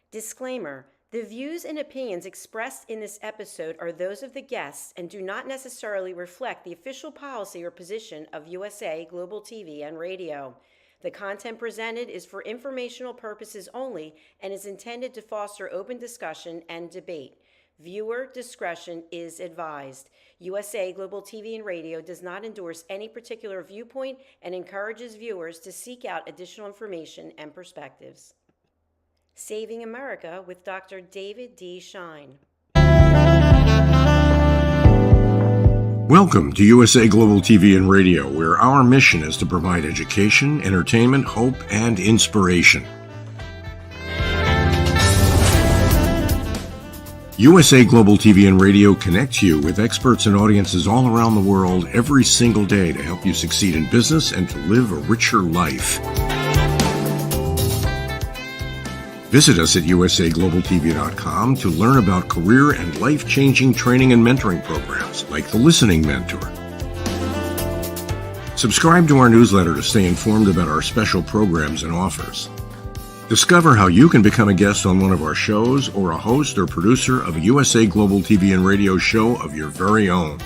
Disclaimer: the views and opinions expressed in this episode are those of the guests and do not necessarily reflect the official policy or position of USA Global TV and Radio. The content presented is for informational purposes only and is intended to foster open discussion and debate. Viewer discretion is advised. USA Global TV and Radio does not endorse any particular viewpoint and encourages viewers to seek out additional information and perspectives. Saving America with Dr. David D. Schein. Welcome to USA Global TV and Radio, where our mission is to provide education, entertainment, hope, and inspiration. USA Global TV and Radio connects you with experts and audiences all around the world every single day to help you succeed in business and to live a richer life. Visit us at usaglobaltv.com to learn about career and life-changing training and mentoring programs like the Listening Mentor. Subscribe to our newsletter to stay informed about our special programs and offers. Discover how you can become a guest on one of our shows or a host or producer of a USA Global TV and Radio show of your very own.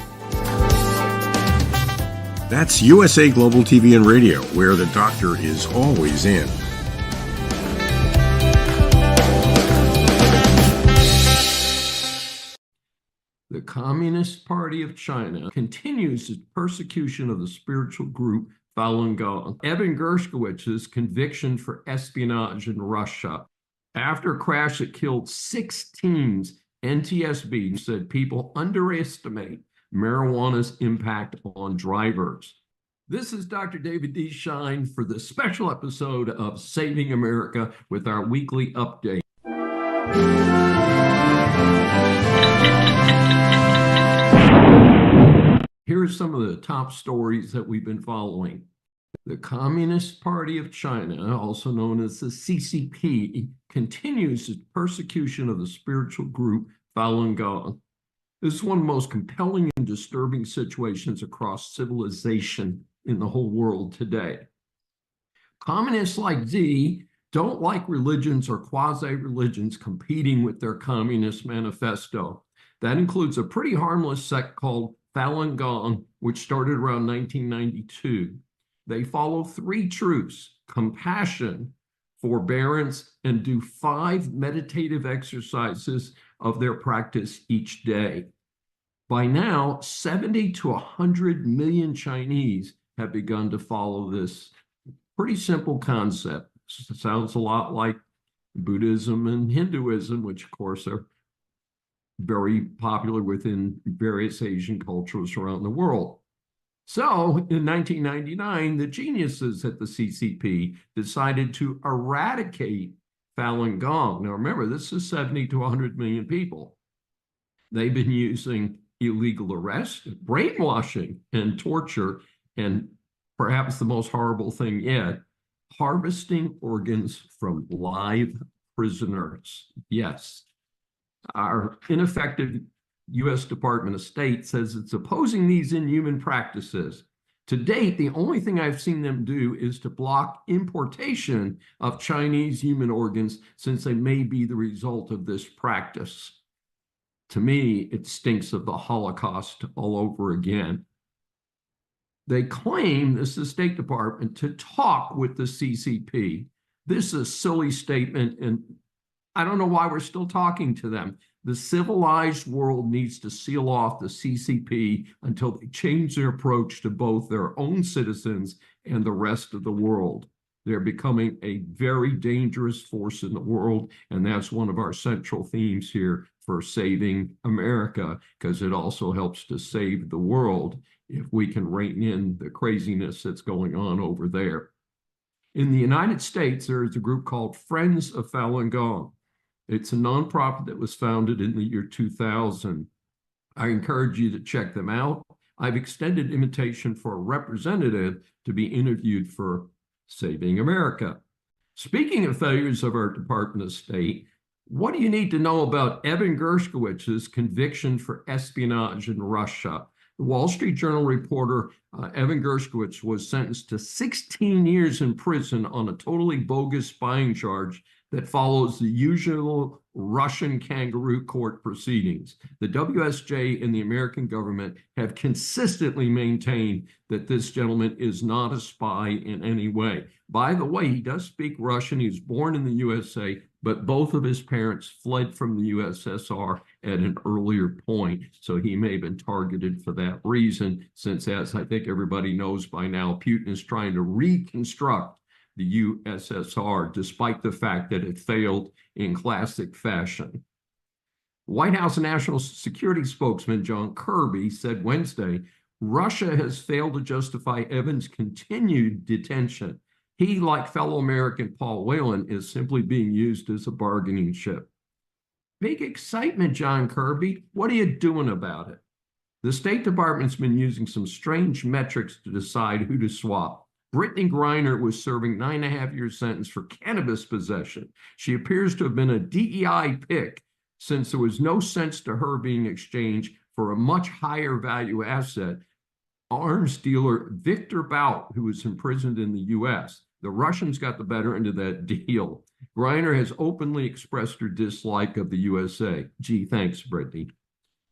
That's USA Global TV and Radio, where the doctor is always in. The Communist Party of China continues its persecution of the spiritual group Falun Gong. Evan Gershowicz's conviction for espionage in Russia. After a crash that killed 6 teens, NTSB said people underestimate marijuana's impact on drivers. This is Dr. David D. Schein for the special episode of Saving America with our weekly update. Here are some of the top stories that we've been following. The Communist Party of China, also known as the CCP, continues its persecution of the spiritual group Falun Gong. This is one of the most compelling and disturbing situations across civilization in the whole world today. Communists like Xi don't like religions or quasi-religions competing with their Communist Manifesto. That includes a pretty harmless sect called Falun Gong, which started around 1992. They follow 3 truths: compassion, forbearance, and do 5 meditative exercises of their practice each day. By now, 70 to 100 million Chinese have begun to follow this pretty simple concept. It sounds a lot like Buddhism and Hinduism, which of course are very popular within various Asian cultures around the world. So in 1999, the geniuses at the CCP decided to eradicate Falun Gong. Now remember, this is 70 to 100 million people. They've been using illegal arrest, brainwashing, and torture, and perhaps the most horrible thing yet, harvesting organs from live prisoners. Yes. Our ineffective U.S. Department of State says it's opposing these inhuman practices. To date, the only thing I've seen them do is to block importation of Chinese human organs, since they may be the result of this practice. To me, it stinks of the Holocaust all over again. They claim, this is the State Department, to talk with the CCP. This is a silly statement, and I don't know why we're still talking to them. The civilized world needs to seal off the CCP until they change their approach to both their own citizens and the rest of the world. They're becoming a very dangerous force in the world, and that's one of our central themes here for Saving America, because it also helps to save the world if we can rein in the craziness that's going on over there. In the United States, there is a group called Friends of Falun Gong. It's a nonprofit that was founded in the year 2000. I encourage you to check them out. I've extended invitation for a representative to be interviewed for Saving America. Speaking of failures of our Department of State, what do you need to know about Evan Gershowicz's conviction for espionage in Russia? The Wall Street Journal reporter Evan Gershkowitz was sentenced to 16 years in prison on a totally bogus spying charge that follows the usual Russian kangaroo court proceedings. The WSJ and the American government have consistently maintained that this gentleman is not a spy in any way. By the way, he does speak Russian. He was born in the USA, but both of his parents fled from the USSR at an earlier point. So he may have been targeted for that reason, since, as I think everybody knows by now, Putin is trying to reconstruct the USSR, despite the fact that it failed in classic fashion. White House National Security spokesman John Kirby said Wednesday, Russia has failed to justify Evans' continued detention. He, like fellow American Paul Whelan, is simply being used as a bargaining chip. Big excitement, John Kirby. What are you doing about it? The State Department's been using some strange metrics to decide who to swap. Brittany Griner was serving 9.5-year sentence for cannabis possession. She appears to have been a DEI pick, since there was no sense to her being exchanged for a much higher value asset, arms dealer Victor Bout, who was imprisoned in the U.S. The Russians got the better end of that deal. Griner has openly expressed her dislike of the USA. Gee, thanks, Brittany.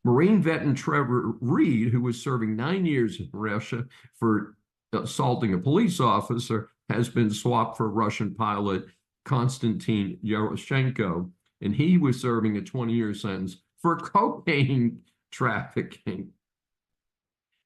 Marine veteran Trevor Reed, who was serving 9 years in Russia for assaulting a police officer, has been swapped for Russian pilot Konstantin Yaroshenko, and he was serving a 20-year sentence for cocaine trafficking.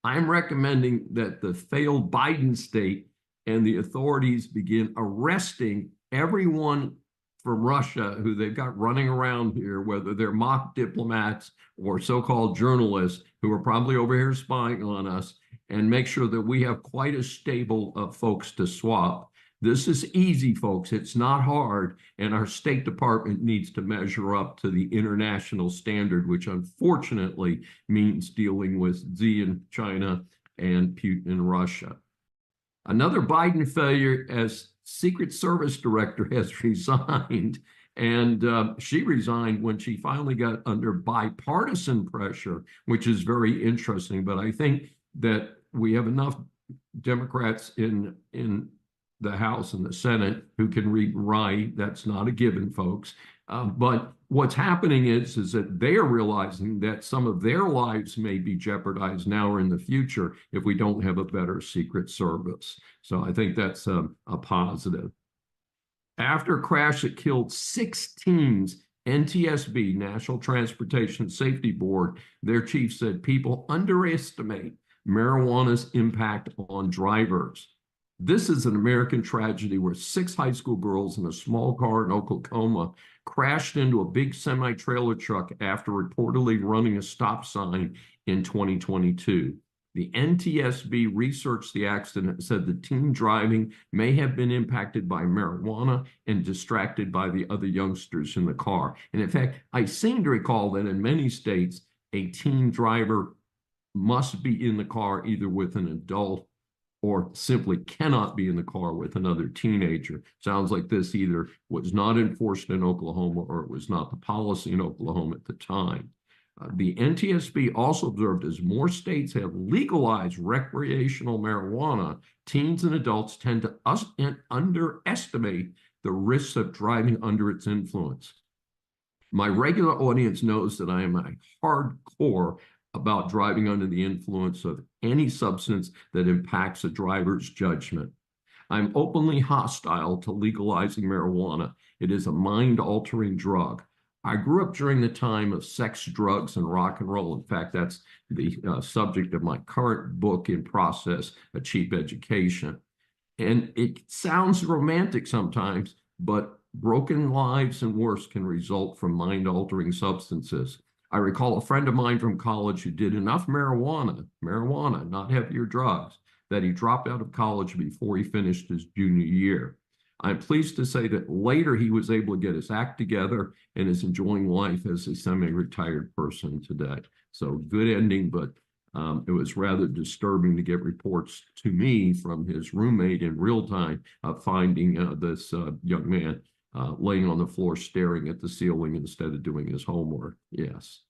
I'm recommending that the failed Biden state and the authorities begin arresting everyone from Russia who they've got running around here, whether they're mock diplomats or so-called journalists who are probably over here spying on us, and make sure that we have quite a stable of folks to swap. This is easy, folks. It's not hard, and our State Department needs to measure up to the international standard, which unfortunately means dealing with Xi in China and Putin in Russia. Another Biden failure as Secret Service director has resigned, and she resigned when she finally got under bipartisan pressure, which is very interesting. But I think that we have enough Democrats in the House and the Senate who can read and write. That's not a given, folks. But what's happening is that they are realizing that some of their lives may be jeopardized now or in the future if we don't have a better Secret Service. So I think that's a positive. After a crash that killed 6 teens, NTSB, National Transportation Safety Board, their chief said people underestimate marijuana's impact on drivers. This is an American tragedy where 6 high school girls in a small car in Oklahoma crashed into a big semi-trailer truck after reportedly running a stop sign in 2022. The NTSB researched the accident and said the teen driving may have been impacted by marijuana and distracted by the other youngsters in the car. And in fact, I seem to recall that in many states, a teen driver must be in the car either with an adult or simply cannot be in the car with another teenager. Sounds like this either was not enforced in Oklahoma or it was not the policy in Oklahoma at the time. The NTSB also observed as more states have legalized recreational marijuana, teens and adults tend to underestimate the risks of driving under its influence. My regular audience knows that I am a hardcore about driving under the influence of any substance that impacts a driver's judgment. I'm openly hostile to legalizing marijuana. It is a mind-altering drug. I grew up during the time of sex, drugs, and rock and roll. In fact, that's the subject of my current book in process, A Cheap Education. And it sounds romantic sometimes, but broken lives and worse can result from mind-altering substances. I recall a friend of mine from college who did enough marijuana, not heavier drugs, that he dropped out of college before he finished his junior year. I'm pleased to say that later he was able to get his act together and is enjoying life as a semi-retired person today. So good ending, but it was rather disturbing to get reports to me from his roommate in real time of finding this young man laying on the floor staring at the ceiling instead of doing his homework. Yes.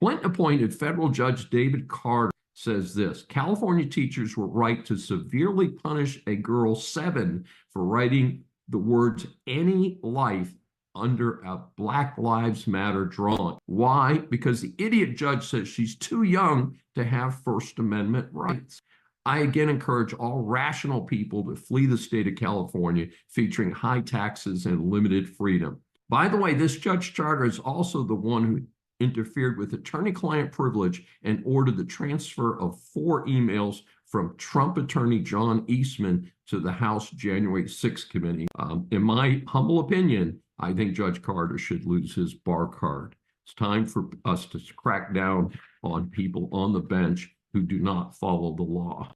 Clinton-appointed federal judge David Carter says this: California teachers were right to severely punish a girl 7 for writing the words "any life" under a Black Lives Matter drawing. Why? Because the idiot judge says she's too young to have First Amendment rights. I again encourage all rational people to flee the state of California, featuring high taxes and limited freedom. By the way, this Judge Charter is also the one who interfered with attorney-client privilege and ordered the transfer of 4 emails from Trump attorney John Eastman to the House January 6th committee. In my humble opinion, I think Judge Carter should lose his bar card. It's time for us to crack down on people on the bench who do not follow the law.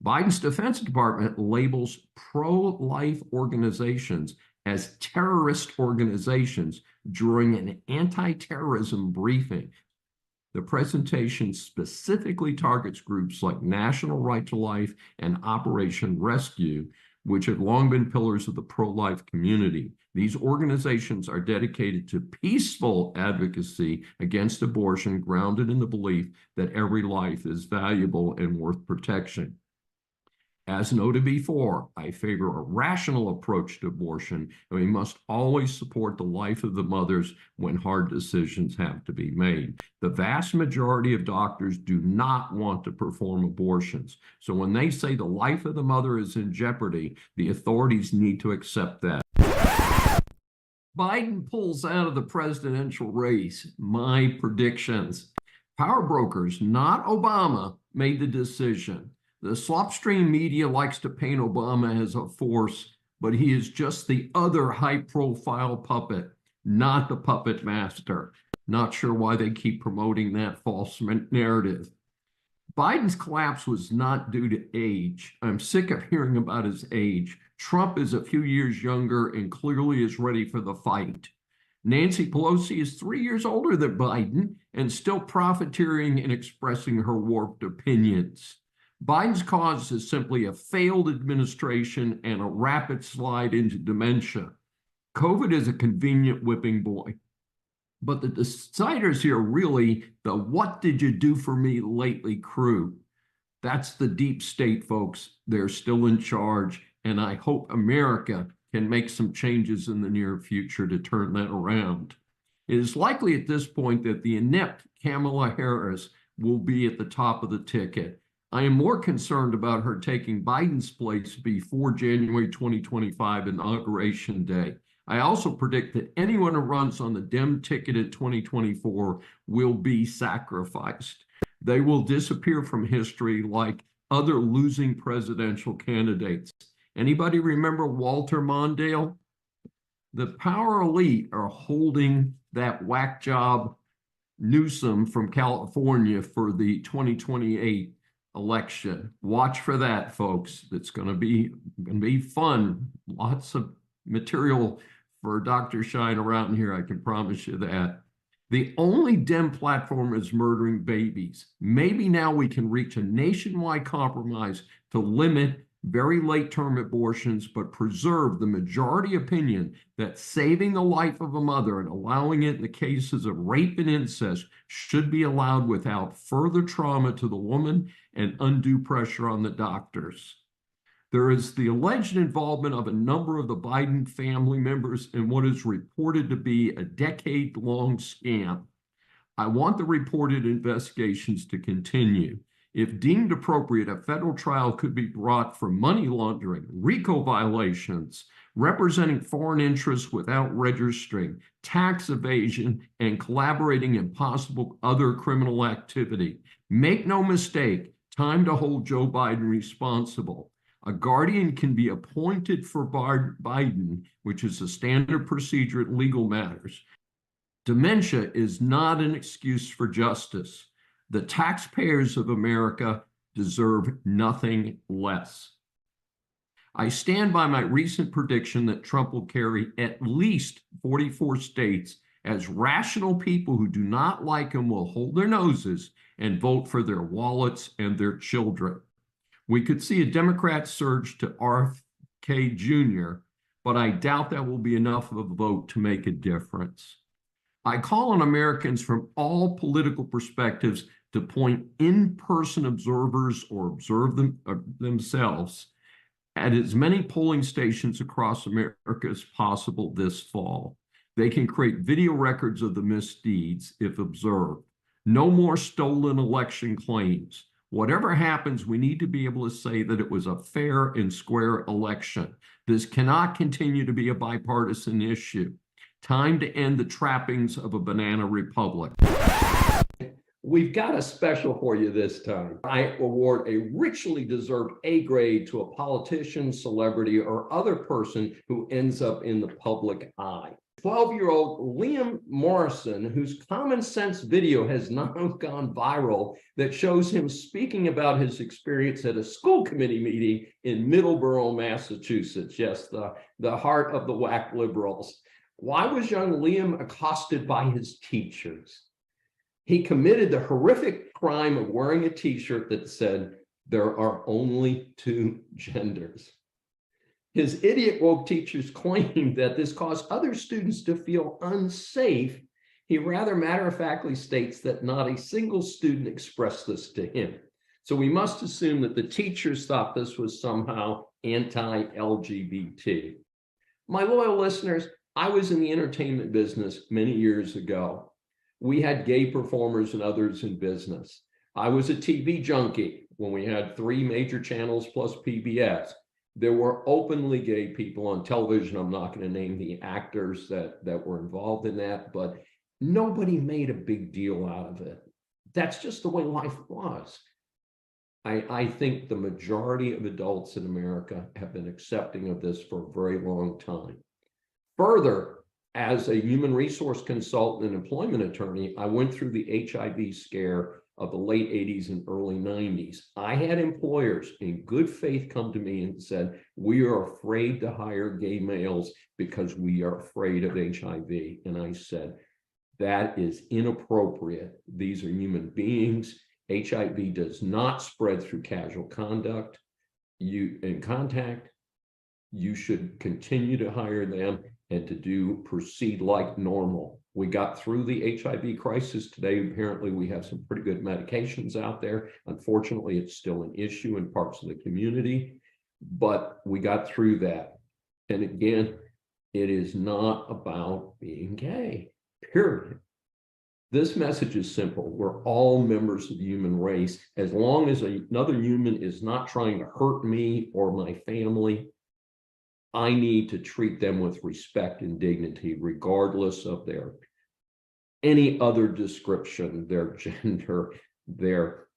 Biden's Defense Department labels pro-life organizations as terrorist organizations during an anti-terrorism briefing. The presentation specifically targets groups like National Right to Life and Operation Rescue, which have long been pillars of the pro-life community. These organizations are dedicated to peaceful advocacy against abortion, grounded in the belief that every life is valuable and worth protection. As noted before, I favor a rational approach to abortion, and we must always support the life of the mothers when hard decisions have to be made. The vast majority of doctors do not want to perform abortions. So when they say the life of the mother is in jeopardy, the authorities need to accept that. Biden pulls out of the presidential race. My predictions. Power brokers, not Obama, made the decision. The slopstream media likes to paint Obama as a force, but he is just the other high-profile puppet, not the puppet master. Not sure why they keep promoting that false narrative. Biden's collapse was not due to age. I'm sick of hearing about his age. Trump is a few years younger and clearly is ready for the fight. Nancy Pelosi is 3 years older than Biden and still profiteering and expressing her warped opinions. Biden's cause is simply a failed administration and a rapid slide into dementia. COVID is a convenient whipping boy. But the deciders here are really the "what did you do for me lately" crew. That's the deep state, folks. They're still in charge, and I hope America can make some changes in the near future to turn that around. It is likely at this point that the inept Kamala Harris will be at the top of the ticket. I am more concerned about her taking Biden's place before January 2025 Inauguration Day. I also predict that anyone who runs on the Dem ticket in 2024 will be sacrificed. They will disappear from history like other losing presidential candidates. Anybody remember Walter Mondale? The power elite are holding that whack job Newsom from California for the 2028 election. Watch for that, folks. It's going to be fun. Lots of material for Dr. Schein around here, I can promise you that. The only Dem platform is murdering babies. Maybe now we can reach a nationwide compromise to limit very late-term abortions, but preserve the majority opinion that saving the life of a mother and allowing it in the cases of rape and incest should be allowed without further trauma to the woman and undue pressure on the doctors. There is the alleged involvement of a number of the Biden family members in what is reported to be a decade-long scam. I want the reported investigations to continue. If deemed appropriate, a federal trial could be brought for money laundering, RICO violations, representing foreign interests without registering, tax evasion, and collaborating in possible other criminal activity. Make no mistake, time to hold Joe Biden responsible. A guardian can be appointed for Biden, which is a standard procedure in legal matters. Dementia is not an excuse for justice. The taxpayers of America deserve nothing less. I stand by my recent prediction that Trump will carry at least 44 states, as rational people who do not like him will hold their noses and vote for their wallets and their children. We could see a Democrat surge to RFK Jr., but I doubt that will be enough of a vote to make a difference. I call on Americans from all political perspectives to point in-person observers or observe themselves at as many polling stations across America as possible this fall. They can create video records of the misdeeds if observed. No more stolen election claims. Whatever happens, we need to be able to say that it was a fair and square election. This cannot continue to be a bipartisan issue. Time to end the trappings of a banana republic. We've got a special for you this time. I award a richly deserved A grade to a politician, celebrity, or other person who ends up in the public eye. 12-year-old Liam Morrison, whose common sense video has now gone viral that shows him speaking about his experience at a school committee meeting in Middleborough, Massachusetts. Yes, the heart of the whack liberals. Why was young Liam accosted by his teachers? He committed the horrific crime of wearing a t-shirt that said, "There are only two genders." His idiot woke teachers claimed that this caused other students to feel unsafe. He rather matter-of-factly states that not a single student expressed this to him. So we must assume that the teachers thought this was somehow anti-LGBT. My loyal listeners, I was in the entertainment business many years ago. We had gay performers and others in business. I was a TV junkie when we had 3 major channels plus PBS. There were openly gay people on television. I'm not going to name the actors that were involved in that, but nobody made a big deal out of it. That's just the way life was. I think the majority of adults in America have been accepting of this for a very long time. Further, as a human resource consultant and employment attorney, I went through the HIV scare of the late 80s and early 90s. I had employers in good faith come to me and said, "We are afraid to hire gay males because we are afraid of HIV." And I said, that is inappropriate. These are human beings. HIV does not spread through casual contact. You should continue to hire them and to proceed like normal. We got through the HIV crisis. Today, apparently, we have some pretty good medications out there. Unfortunately, it's still an issue in parts of the community, but we got through that. And again, it is not about being gay, period. This message is simple. We're all members of the human race. As long as another human is not trying to hurt me or my family, I need to treat them with respect and dignity, regardless of any other description, their gender, their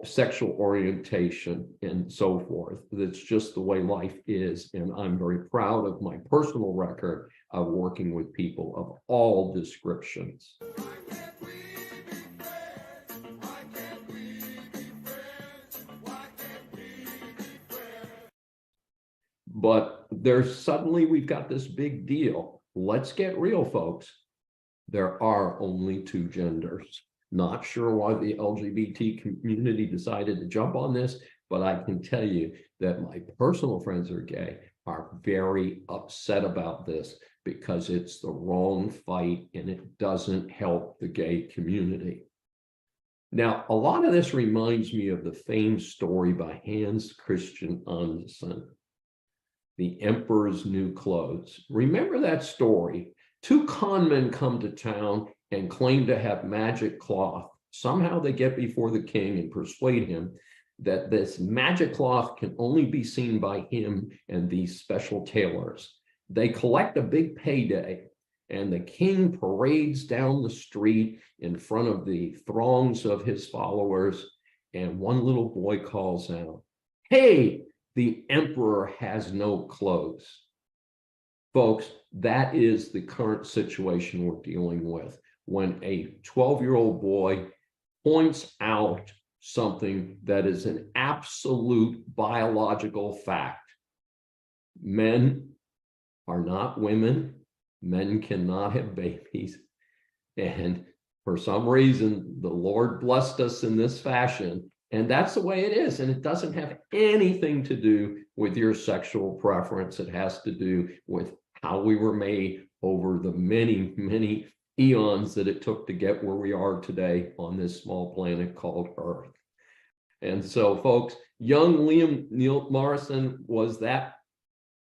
sexual orientation, and so forth. That's just the way life is. And I'm very proud of my personal record of working with people of all descriptions. But we've got this big deal. Let's get real, folks. There are only two genders. Not sure why the LGBT community decided to jump on this, but I can tell you that my personal friends who are gay are very upset about this because it's the wrong fight and it doesn't help the gay community. Now, a lot of this reminds me of the famed story by Hans Christian Andersen, The Emperor's New Clothes. Remember that story? 2 con men come to town and claim to have magic cloth. Somehow they get before the king and persuade him that this magic cloth can only be seen by him and these special tailors. They collect a big payday, and the king parades down the street in front of the throngs of his followers, and one little boy calls out, "Hey, the emperor has no clothes." Folks, that is the current situation we're dealing with when a 12-year-old boy points out something that is an absolute biological fact. Men are not women. Men cannot have babies. And for some reason, the Lord blessed us in this fashion. And that's the way it is. And it doesn't have anything to do with your sexual preference. It has to do with how we were made over the many, many eons that it took to get where we are today on this small planet called Earth. And so, folks, young Liam Neil Morrison was that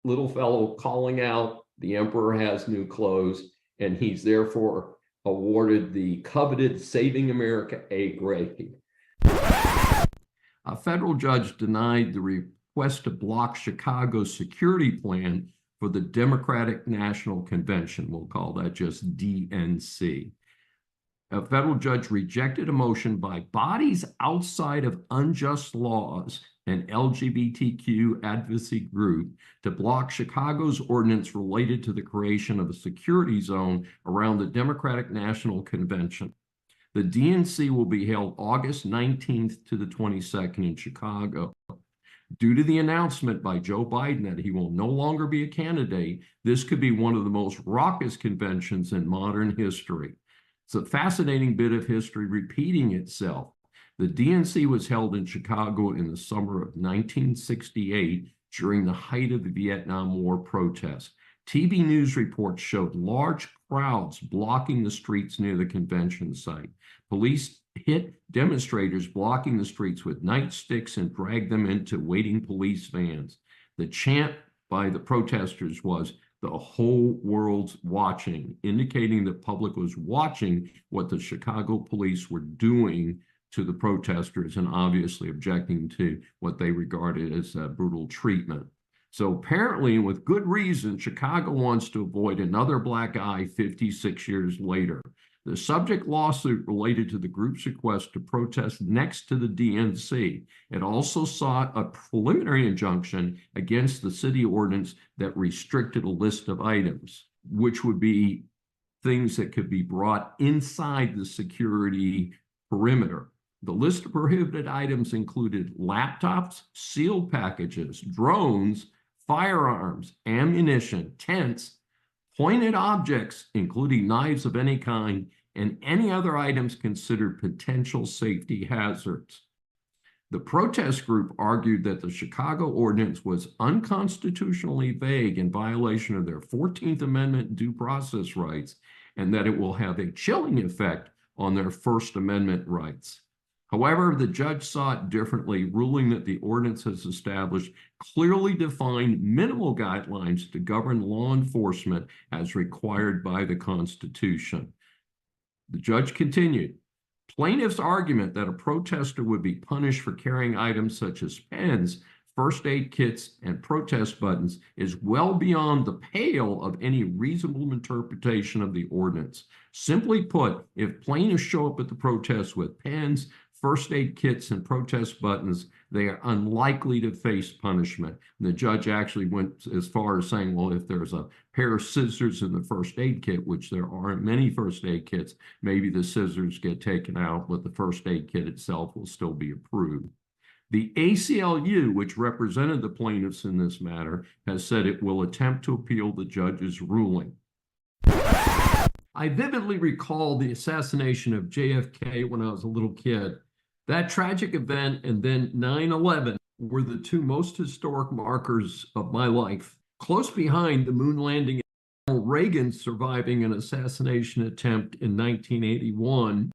little fellow calling out, "The emperor has new clothes." and he's therefore awarded the coveted Saving America A grade. A federal judge denied the request to block Chicago's security plan for the Democratic National Convention. We'll call that just DNC. A federal judge rejected a motion by bodies outside of unjust laws, an LGBTQ advocacy group, to block Chicago's ordinance related to the creation of a security zone around the Democratic National Convention. The DNC will be held August 19th to the 22nd in Chicago. Due to the announcement by Joe Biden that he will no longer be a candidate, this could be one of the most raucous conventions in modern history. It's a fascinating bit of history repeating itself. The DNC was held in Chicago in the summer of 1968 during the height of the Vietnam War protests. TV news reports showed large crowds blocking the streets near the convention site. Police hit demonstrators blocking the streets with nightsticks and dragged them into waiting police vans. The chant by the protesters was, "The whole world's watching," indicating the public was watching what the Chicago police were doing to the protesters and obviously objecting to what they regarded as brutal treatment. So apparently, and with good reason, Chicago wants to avoid another black eye 56 years later. The subject lawsuit related to the group's request to protest next to the DNC. It also sought a preliminary injunction against the city ordinance that restricted a list of items, which would be things that could be brought inside the security perimeter. The list of prohibited items included laptops, sealed packages, drones, firearms, ammunition, tents, pointed objects, including knives of any kind, and any other items considered potential safety hazards. The protest group argued that the Chicago ordinance was unconstitutionally vague in violation of their 14th Amendment due process rights, and that it will have a chilling effect on their First Amendment rights. However, the judge saw it differently, ruling that the ordinance has established clearly defined minimal guidelines to govern law enforcement as required by the Constitution. The judge continued, plaintiff's argument that a protester would be punished for carrying items such as pens, first aid kits, and protest buttons is well beyond the pale of any reasonable interpretation of the ordinance. Simply put, if plaintiffs show up at the protest with pens, first aid kits, and protest buttons, they are unlikely to face punishment. And the judge actually went as far as saying, well, if there's a pair of scissors in the first aid kit, which there aren't many first aid kits, maybe the scissors get taken out, but the first aid kit itself will still be approved. The ACLU, which represented the plaintiffs in this matter, has said it will attempt to appeal the judge's ruling. I vividly recall the assassination of JFK when I was a little kid. That tragic event and then 9/11 were the two most historic markers of my life. Close behind the moon landing, Ronald Reagan surviving an assassination attempt in 1981,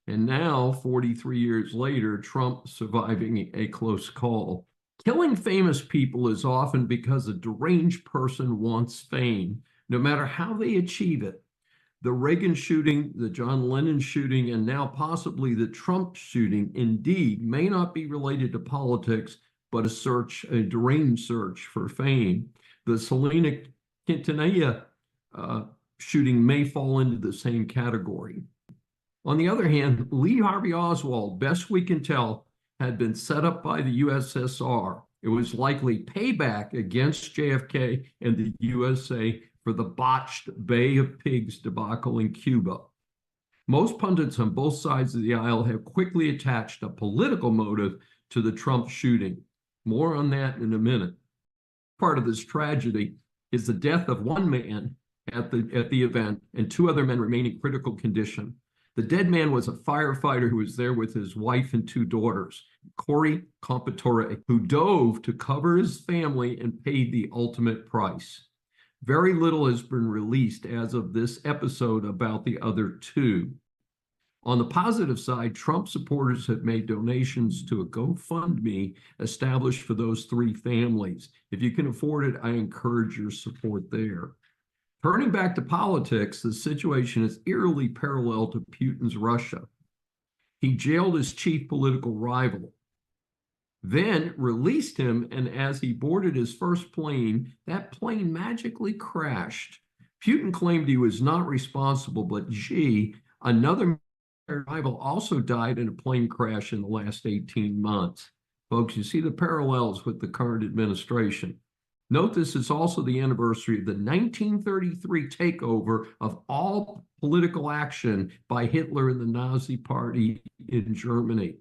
and now, 43 years later, Trump surviving a close call. Killing famous people is often because a deranged person wants fame, no matter how they achieve it. The Reagan shooting, the John Lennon shooting, and now possibly the Trump shooting, indeed, may not be related to politics, but a deranged search for fame. The Selena Quintanilla shooting may fall into the same category. On the other hand, Lee Harvey Oswald, best we can tell, had been set up by the USSR. It was likely payback against JFK and the USA for the botched Bay of Pigs debacle in Cuba. Most pundits on both sides of the aisle have quickly attached a political motive to the Trump shooting. More on that in a minute. Part of this tragedy is the death of one man at the event and two other men remain in critical condition. The dead man was a firefighter who was there with his wife and two daughters, Corey Compatore, who dove to cover his family and paid the ultimate price. Very little has been released as of this episode about the other two. On the positive side, Trump supporters have made donations to a GoFundMe established for those three families. If you can afford it, I encourage your support there. Turning back to politics, the situation is eerily parallel to Putin's Russia. He jailed his chief political rival, then released him, and as he boarded his first plane, that plane magically crashed. Putin claimed he was not responsible, but gee, another rival also died in a plane crash in the last 18 months. Folks, you see the parallels with the current administration. Note this is also the anniversary of the 1933 takeover of all political action by Hitler and the Nazi Party in Germany.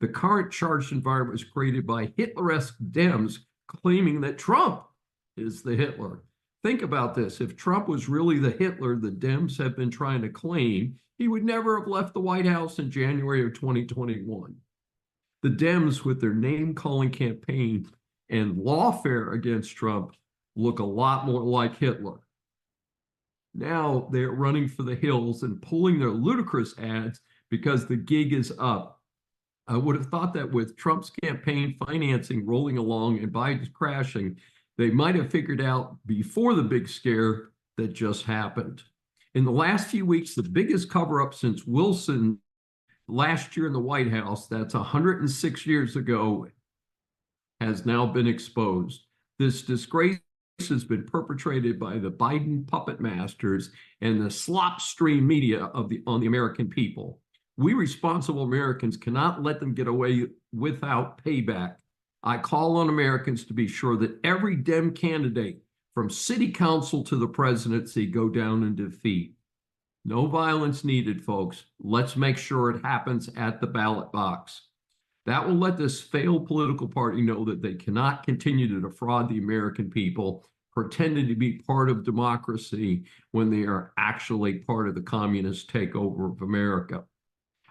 The current charged environment was created by Hitler-esque Dems claiming that Trump is the Hitler. Think about this. If Trump was really the Hitler the Dems have been trying to claim, he would never have left the White House in January of 2021. The Dems, with their name-calling campaign and lawfare against Trump, look a lot more like Hitler. Now they're running for the hills and pulling their ludicrous ads because the gig is up. I would have thought that with Trump's campaign financing rolling along and Biden's crashing, they might have figured out before the big scare that just happened. In the last few weeks, the biggest cover-up since Wilson last year in the White House, that's 106 years ago, has now been exposed. This disgrace has been perpetrated by the Biden puppet masters and the slopstream media on the American people. We responsible Americans cannot let them get away without payback. I call on Americans to be sure that every Dem candidate, from city council to the presidency, go down in defeat. No violence needed, folks. Let's make sure it happens at the ballot box. That will let this failed political party know that they cannot continue to defraud the American people, pretending to be part of democracy when they are actually part of the communist takeover of America.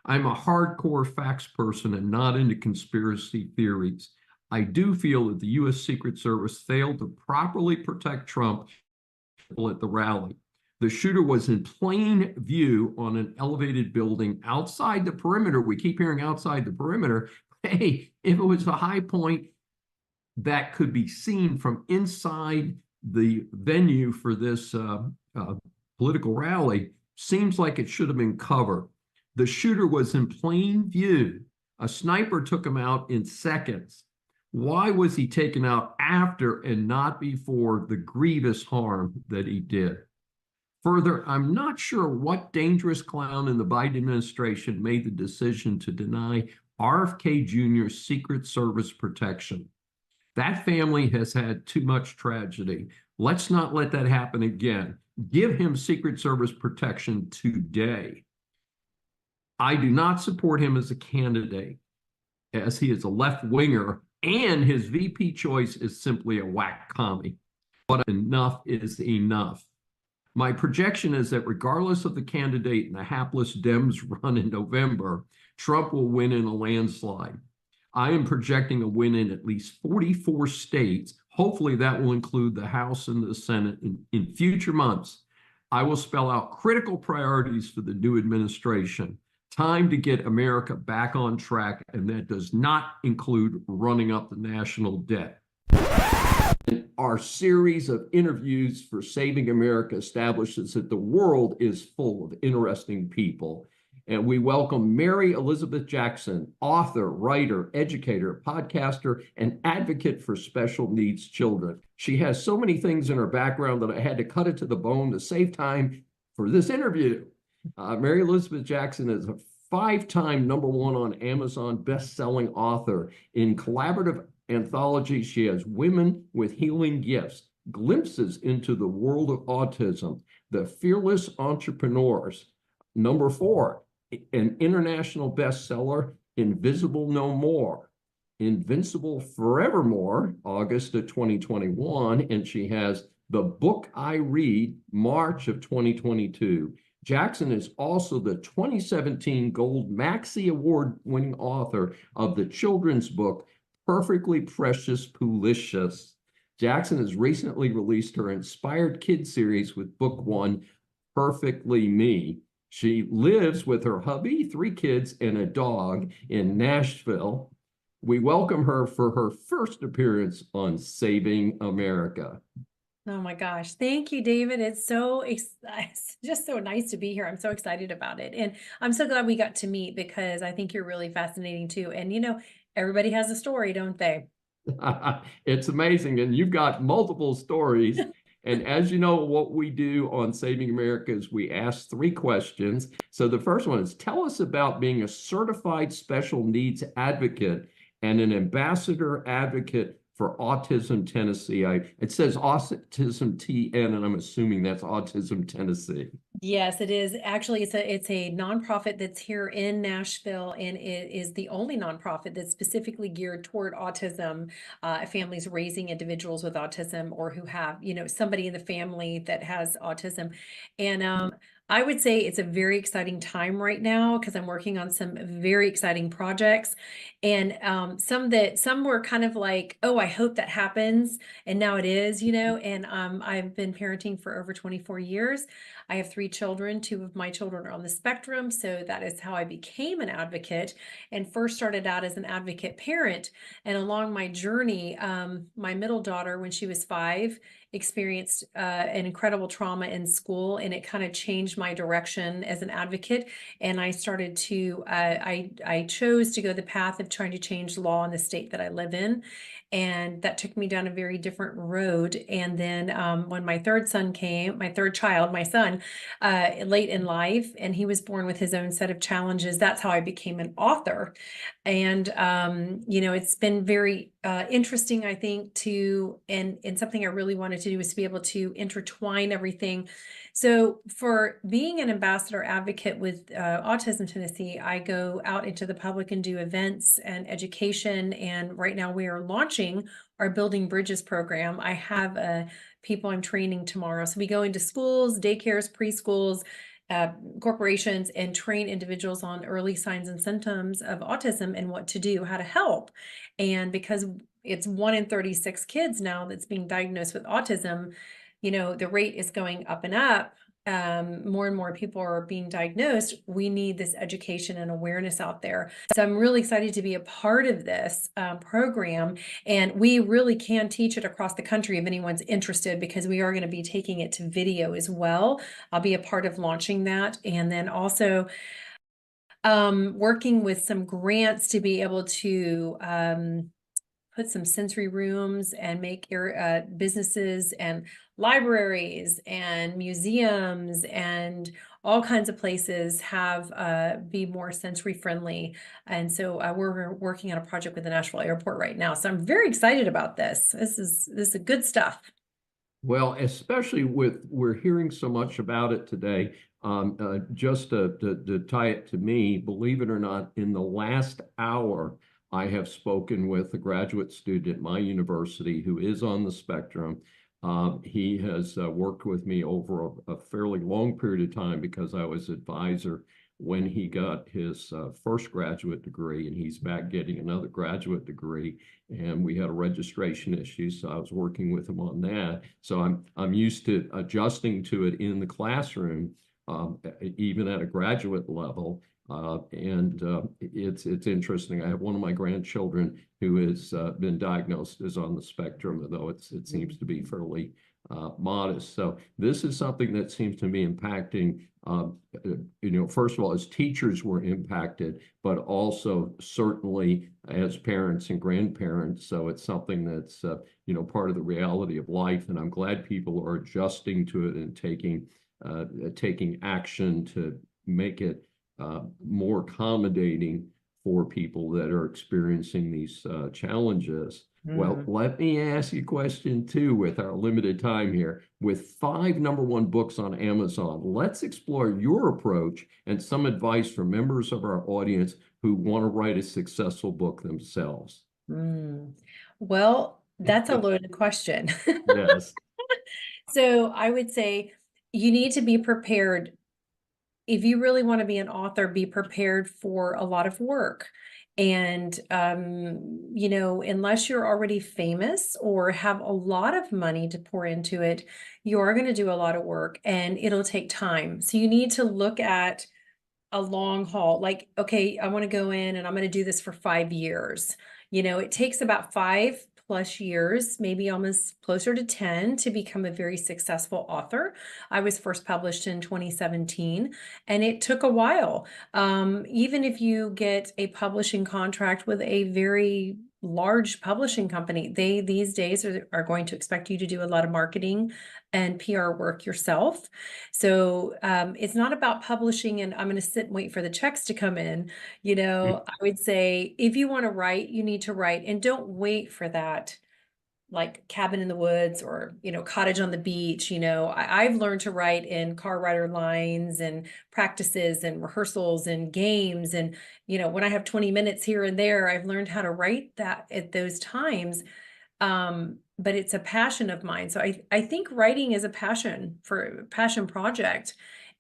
I'm a hardcore facts person and not into conspiracy theories. I do feel that the U.S. Secret Service failed to properly protect Trump at the rally. The shooter was in plain view on an elevated building outside the perimeter. We keep hearing outside the perimeter. Hey, if it was a high point that could be seen from inside the venue for this political rally, seems like it should have been covered. The shooter was in plain view. A sniper took him out in seconds. Why was he taken out after and not before the grievous harm that he did? Further, I'm not sure what dangerous clown in the Biden administration made the decision to deny RFK Jr. Secret Service protection. That family has had too much tragedy. Let's not let that happen again. Give him Secret Service protection today. I do not support him as a candidate, as he is a left-winger, and his VP choice is simply a whack commie. But enough is enough. My projection is that regardless of the candidate in the hapless Dems run in November, Trump will win in a landslide. I am projecting a win in at least 44 states. Hopefully that will include the House and the Senate in future months. I will spell out critical priorities for the new administration. Time to get America back on track, and that does not include running up the national debt. Our series of interviews for Saving America establishes that the world is full of interesting people. And we welcome Mary Elizabeth Jackson, author, writer, educator, podcaster, and advocate for special needs children. She has so many things in her background that I had to cut it to the bone to save time for this interview. Mary Elizabeth Jackson is a 5-time #1 on Amazon best-selling author. In collaborative anthologies, she has Women with Healing Gifts, Glimpses into the World of Autism, The Fearless Entrepreneurs. #4, an international bestseller, Invisible No More, Invincible Forevermore, August of 2021, and she has The Book I Read, March of 2022. Jackson is also the 2017 Gold Maxi Award-winning author of the children's book, Perfectly Precious Poolicious. Jackson has recently released her Inspired Kids series with book 1, Perfectly Me. She lives with her hubby, 3 kids, and a dog in Nashville. We welcome her for her first appearance on Saving America. Oh my gosh. Thank you, David. It's just so nice to be here. I'm so excited about it. And I'm so glad we got to meet because I think you're really fascinating too. And everybody has a story, don't they? It's amazing. And you've got multiple stories. And as you know, what we do on Saving America is we ask three questions. So the first one is tell us about being a certified special needs advocate and an ambassador advocate for Autism Tennessee. It says Autism TN, and I'm assuming that's Autism Tennessee. Yes, it is. Actually, it's a nonprofit that's here in Nashville, and it is the only nonprofit that's specifically geared toward autism, families raising individuals with autism or who have, somebody in the family that has autism. And I would say it's a very exciting time right now because I'm working on some very exciting projects, and some were kind of like, oh, I hope that happens, and now it is, And I've been parenting for over 24 years. I have three children. Two of my children are on the spectrum. So that is how I became an advocate and first started out as an advocate parent. And along my journey, my middle daughter, when she was 5, experienced an incredible trauma in school, and it kind of changed my direction as an advocate. And I started to, I chose to go the path of trying to change law in the state that I live in. And that took me down a very different road. And then when my third son came, my third child, my son, late in life, and he was born with his own set of challenges, that's how I became an author. And, it's been very interesting, I think, and something I really wanted to do is to be able to intertwine everything. So for being an ambassador advocate with Autism Tennessee, I go out into the public and do events and education. And right now we are launching our Building Bridges program. I have people I'm training tomorrow. So we go into schools, daycares, preschools, corporations, and train individuals on early signs and symptoms of autism and what to do, how to help. And because it's 1 in 36 kids now that's being diagnosed with autism, the rate is going up and up. More and more people are being diagnosed. We need this education and awareness out there. So I'm really excited to be a part of this program. And we really can teach it across the country if anyone's interested, because we are going to be taking it to video as well. I'll be a part of launching that. And then also working with some grants to be able to put some sensory rooms and make businesses and libraries and museums and all kinds of places have be more sensory friendly. And so we're working on a project with the Nashville Airport right now. So I'm very excited about this. This is good stuff. Well, especially we're hearing so much about it today. Just to tie it to me, believe it or not, in the last hour, I have spoken with a graduate student at my university who is on the spectrum. He has worked with me over a fairly long period of time because I was advisor when he got his first graduate degree, and he's back getting another graduate degree. And we had a registration issue, so I was working with him on that. So I'm used to adjusting to it in the classroom, even at a graduate level. It's interesting. I have one of my grandchildren who has been diagnosed as on the spectrum, though it seems to be fairly modest. So this is something that seems to be impacting, first of all, as teachers were impacted, but also certainly as parents and grandparents. So it's something that's, part of the reality of life. And I'm glad people are adjusting to it and taking action to make it more accommodating for people that are experiencing these challenges. Well, let me ask you a question too with our limited time here. With 5 #1 books on Amazon, let's explore your approach and some advice for members of our audience who want to write a successful book themselves. Well, that's a loaded question. Yes. So I would say you need to be prepared. If you really want to be an author, be prepared for a lot of work. And, unless you're already famous or have a lot of money to pour into it, you are going to do a lot of work and it'll take time. So you need to look at a long haul, like, okay, I want to go in and I'm going to do this for 5 years. It takes about 5 plus years, maybe almost closer to 10, to become a very successful author. I was first published in 2017, and it took a while. Even if you get a publishing contract with a very large publishing company, they these days are going to expect you to do a lot of marketing and PR work yourself. So it's not about publishing and I'm going to sit and wait for the checks to come in. I would say if you want to write, you need to write, and don't wait for that like cabin in the woods or, cottage on the beach. I've learned to write in car rider lines and practices and rehearsals and games. And, when I have 20 minutes here and there, I've learned how to write that at those times. But it's a passion of mine. So I think writing is a passion project.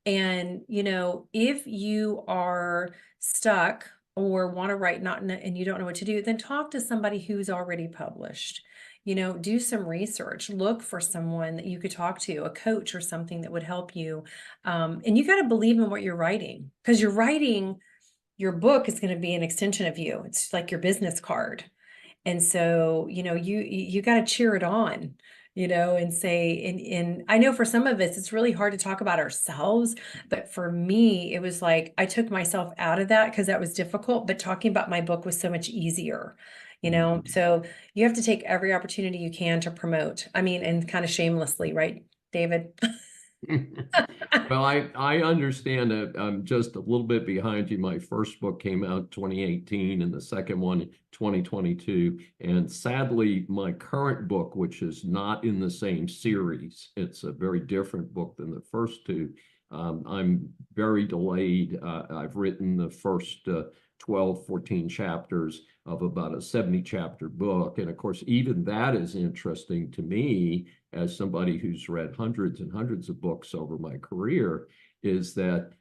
And, if you are stuck or want to write and you don't know what to do, then talk to somebody who's already published. Do some research, look for someone that you could talk to, a coach or something that would help you. And you got to believe in what you're writing, because you're writing, your book is going to be an extension of you. It's like your business card. And so, you got to cheer it on, and say, and I know for some of us, it's really hard to talk about ourselves. But for me, it was like, I took myself out of that because that was difficult, but talking about my book was so much easier, so you have to take every opportunity you can to promote. I mean, and kind of shamelessly, right, David? Well, I understand that I'm just a little bit behind you. My first book came out 2018 and the second one 2022. And sadly, my current book, which is not in the same series, it's a very different book than the first two. I'm very delayed. I've written the first 12, 14 chapters of about a 70 chapter book. And of course, even that is interesting to me as somebody who's read hundreds and hundreds of books over my career, is that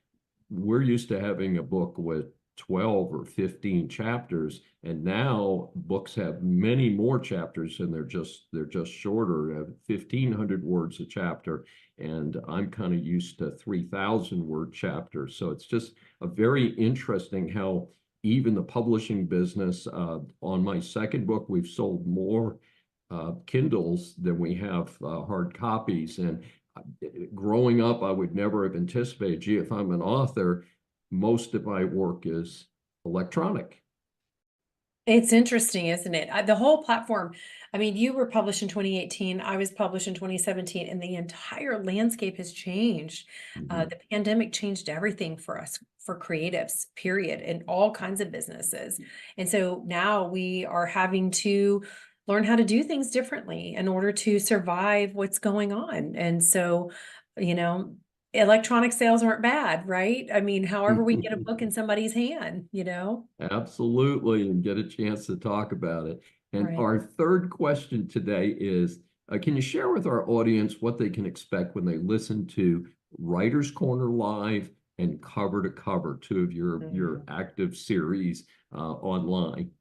we're used to having a book with 12 or 15 chapters, and now books have many more chapters, and they're just shorter, 1,500 words a chapter, and I'm kind of used to 3,000 word chapters. So it's just a very interesting how even the publishing business, on my second book, we've sold more Kindles than we have hard copies. And growing up, I would never have anticipated, gee, if I'm an author, most of my work is electronic. It's interesting, isn't it? The whole platform. I mean, you were published in 2018. I was published in 2017, and the entire landscape has changed. The pandemic changed everything for us, for creatives, period, and all kinds of businesses. And so now we are having to learn how to do things differently in order to survive what's going on. And so, electronic sales aren't bad, right? I mean, however we get a book in somebody's hand, Absolutely, and get a chance to talk about it. And Right. our third question today is, can you share with our audience what they can expect when they listen to Writer's Corner Live and Cover to Cover, two of your active series online?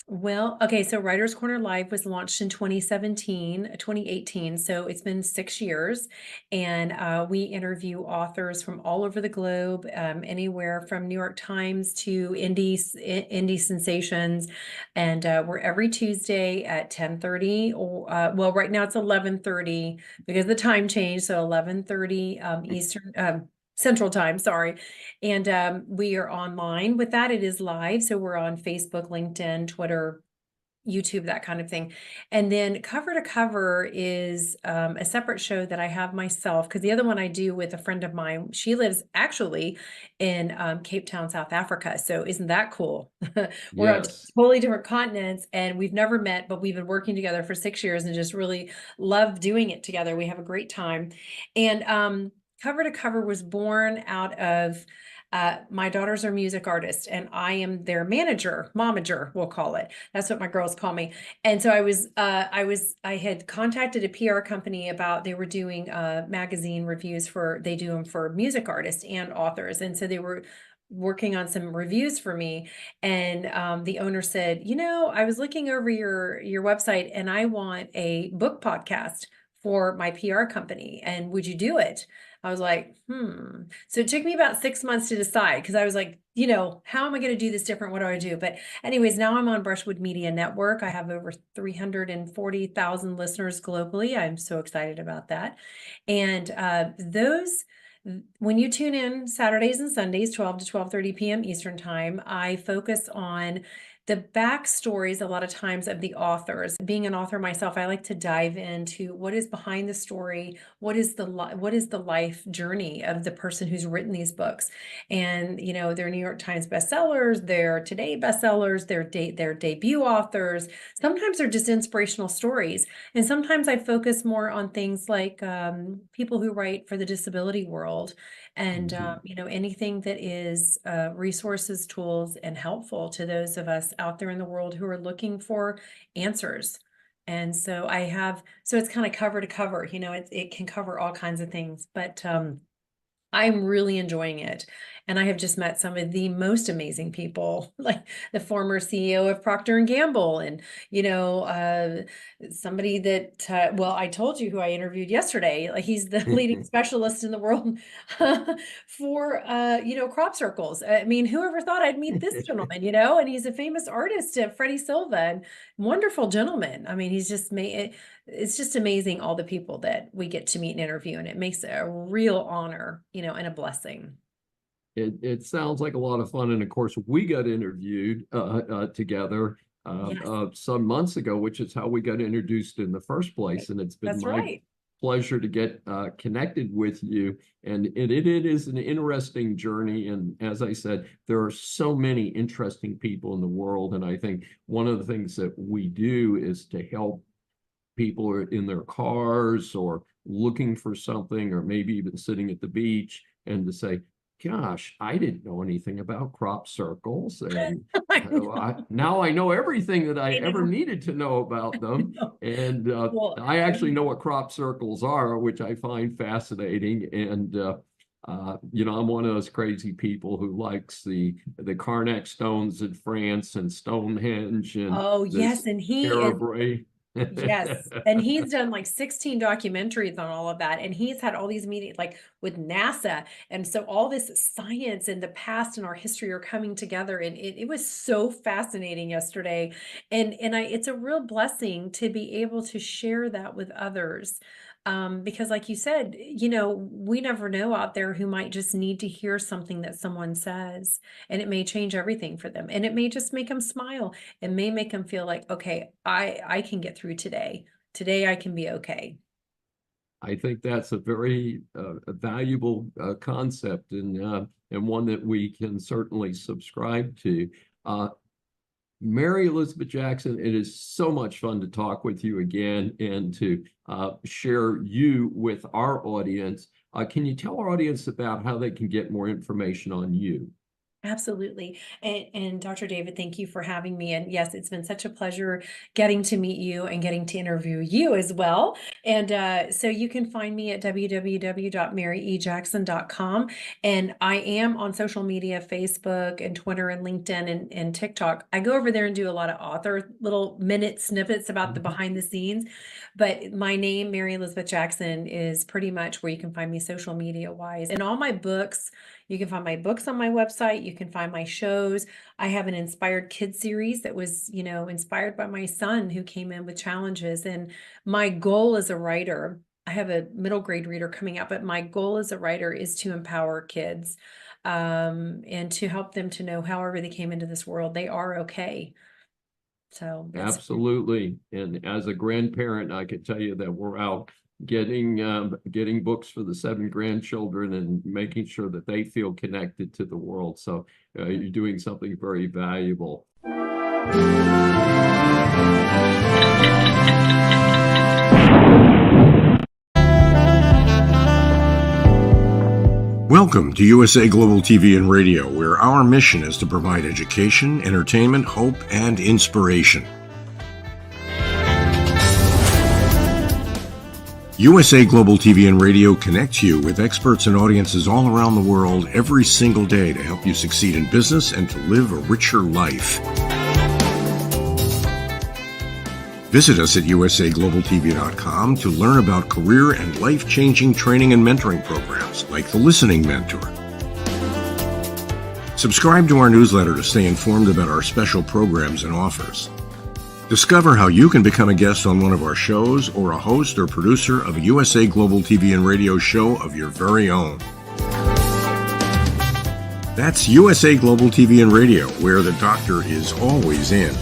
Well, okay, so Writers Corner Live was launched in 2018. So it's been 6 years. And we interview authors from all over the globe, anywhere from New York Times to indie sensations. And we're every Tuesday at 10:30. Well, right now it's 11:30 because the time changed. So 11:30 Eastern. Central Time, sorry. And we are online with that. It is live. So we're on Facebook, LinkedIn, Twitter, YouTube, that kind of thing. And then Cover to Cover is a separate show that I have myself, because the other one I do with a friend of mine. She lives actually in Cape Town, South Africa. So isn't that cool? We're on Yes. totally different continents, and we've never met, but we've been working together for 6 years and just really love doing it together. We have a great time. And Cover to Cover was born out of my daughters are music artists, and I am their manager, momager, we'll call it. That's what my girls call me. And so I had contacted a PR company about, they were doing magazine reviews they do them for music artists and authors. And so they were working on some reviews for me. And the owner said, I was looking over your website, and I want a book podcast for my PR company. And would you do it? I was like, So it took me about 6 months to decide because I was like, how am I going to do this different? What do I do? But anyways, now I'm on Brushwood Media Network. I have over 340,000 listeners globally. I'm so excited about that. And when you tune in Saturdays and Sundays, 12 to 12:30 p.m. Eastern time, I focus on the backstories a lot of times of the authors. Being an author myself, I like to dive into what is behind the story, what is the life journey of the person who's written these books. And they're New York Times bestsellers, they're Today bestsellers, they're debut authors. Sometimes they're just inspirational stories, and sometimes I focus more on things like people who write for the disability world. And anything that is resources, tools, and helpful to those of us out there in the world who are looking for answers. And so it's kind of cover to cover, it can cover all kinds of things, but I'm really enjoying it. And I have just met some of the most amazing people, like the former CEO of Procter & Gamble, and, somebody that, I told you who I interviewed yesterday. Like, he's the leading specialist in the world for, crop circles. I mean, whoever thought I'd meet this gentleman, and he's a famous artist, Freddie Silva, and wonderful gentleman. I mean, he's just it's just amazing, all the people that we get to meet and interview, and it makes it a real honor, and a blessing. It sounds like a lot of fun. And of course, we got interviewed together some months ago, which is how we got introduced in the first place. And it's been my pleasure to get connected with you. And it is an interesting journey. And as I said, there are so many interesting people in the world. And I think one of the things that we do is to help people in their cars or looking for something, or maybe even sitting at the beach, and to say, gosh, I didn't know anything about crop circles. And now I know everything that I ever needed to know about them. And I actually know what crop circles are, which I find fascinating. And, I'm one of those crazy people who likes the Karnak stones in France and Stonehenge. And yes. And yes. And he's done like 16 documentaries on all of that. And he's had all these meetings like with NASA. And so all this science and the past and our history are coming together. And it was so fascinating yesterday. And it's a real blessing to be able to share that with others. Because like you said, we never know out there who might just need to hear something that someone says, and it may change everything for them. And it may just make them smile. It may make them feel like, okay, I can get through today. Today I can be okay. I think that's a very valuable concept, and one that we can certainly subscribe to. Mary Elizabeth Jackson, it is so much fun to talk with you again and to share you with our audience. Can you tell our audience about how they can get more information on you? Absolutely. And Dr. David, thank you for having me. And yes, it's been such a pleasure getting to meet you and getting to interview you as well. And so you can find me at www.maryejackson.com. And I am on social media, Facebook and Twitter and LinkedIn and TikTok. I go over there and do a lot of author little minute snippets about the behind the scenes. But my name, Mary Elizabeth Jackson, is pretty much where you can find me social media wise. And all my books, you can find my books on my website. You can find my shows. I have an Inspired Kids series that was, inspired by my son who came in with challenges. And my goal as a writer, I have a middle grade reader coming out, but my goal as a writer is to empower kids and to help them to know however they came into this world, they are okay. So absolutely. And as a grandparent, I could tell you that we're out getting books for the 7 grandchildren and making sure that they feel connected to the world. So you're doing something very valuable. Welcome to USA Global TV and Radio, where our mission is to provide education, entertainment, hope, and inspiration. USA Global TV and Radio connects you with experts and audiences all around the world every single day to help you succeed in business and to live a richer life. Visit us at usaglobaltv.com to learn about career and life-changing training and mentoring programs like the Listening Mentor. Subscribe to our newsletter to stay informed about our special programs and offers. Discover how you can become a guest on one of our shows or a host or producer of a USA Global TV and radio show of your very own. That's USA Global TV and Radio, where the doctor is always in.